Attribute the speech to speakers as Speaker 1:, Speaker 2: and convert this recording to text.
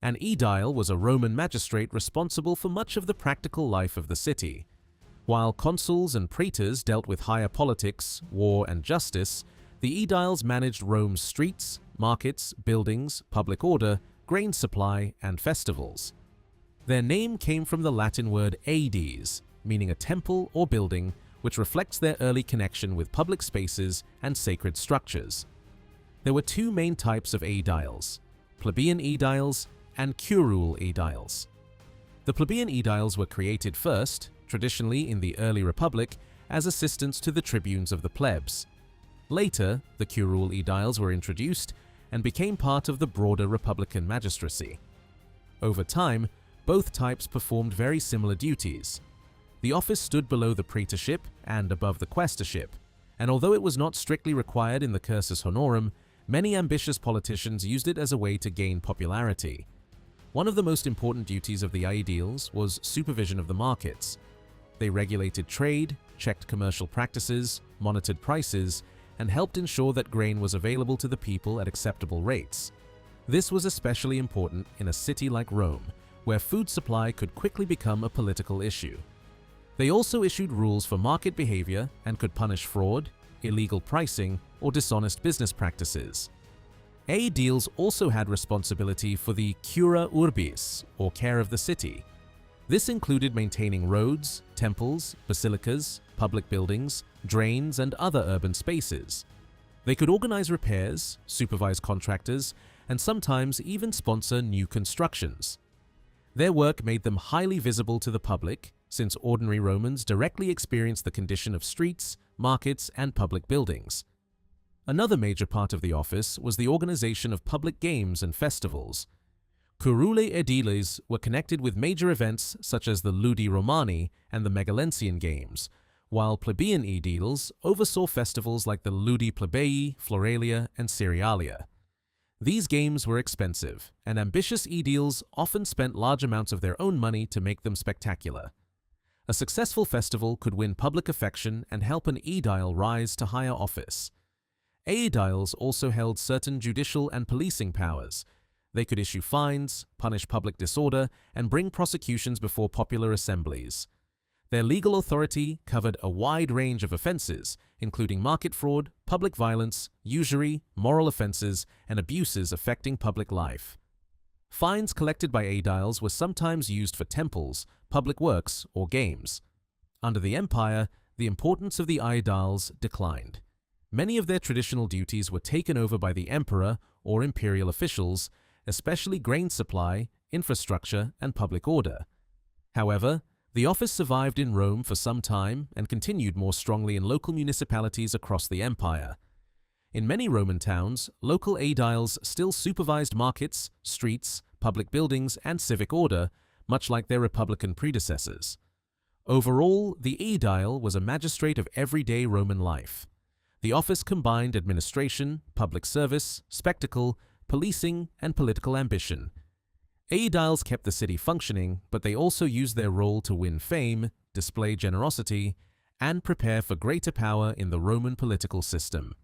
Speaker 1: An aedile was a Roman magistrate responsible for much of the practical life of the city. While consuls and praetors dealt with higher politics, war, and justice, the aediles managed Rome's streets, markets, buildings, public order, grain supply, and festivals. Their name came from the Latin word aedes, meaning a temple or building, which reflects their early connection with public spaces and sacred structures. There were two main types of aediles: plebeian aediles and curule aediles. The plebeian aediles were created first, traditionally in the early Republic, as assistants to the tribunes of the plebs. Later, the curule aediles were introduced and became part of the broader Republican magistracy. Over time, both types performed very similar duties. The office stood below the praetorship and above the quaestorship, and although it was not strictly required in the cursus honorum, many ambitious politicians used it as a way to gain popularity. One of the most important duties of the Aediles was supervision of the markets. They regulated trade, checked commercial practices, monitored prices, and helped ensure that grain was available to the people at acceptable rates. This was especially important in a city like Rome, where food supply could quickly become a political issue. They also issued rules for market behavior and could punish fraud, illegal pricing, or dishonest business practices. Aediles also had responsibility for the cura urbis, or care of the city. This included maintaining roads, temples, basilicas, public buildings, drains, and other urban spaces. They could organize repairs, supervise contractors, and sometimes even sponsor new constructions. Their work made them highly visible to the public, since ordinary Romans directly experienced the condition of streets, markets, and public buildings. Another major part of the office was the organization of public games and festivals. Curule Aediles were connected with major events such as the Ludi Romani and the Megalensian Games, while plebeian Aediles oversaw festivals like the Ludi Plebeii, Floralia, and Cerealia. These games were expensive, and ambitious Aediles often spent large amounts of their own money to make them spectacular. A successful festival could win public affection and help an aedile rise to higher office. Aediles also held certain judicial and policing powers. They could issue fines, punish public disorder, and bring prosecutions before popular assemblies. Their legal authority covered a wide range of offenses, including market fraud, public violence, usury, moral offenses, and abuses affecting public life. Fines collected by aediles were sometimes used for temples, public works, or games. Under the empire, the importance of the aediles declined. Many of their traditional duties were taken over by the emperor or imperial officials, especially grain supply, infrastructure, and public order. However, the office survived in Rome for some time and continued more strongly in local municipalities across the empire. In many Roman towns, local aediles still supervised markets, streets, public buildings, and civic order, much like their republican predecessors. Overall, the aedile was a magistrate of everyday Roman life. The office combined administration, public service, spectacle, policing, and political ambition. Aediles kept the city functioning, but they also used their role to win fame, display generosity, and prepare for greater power in the Roman political system.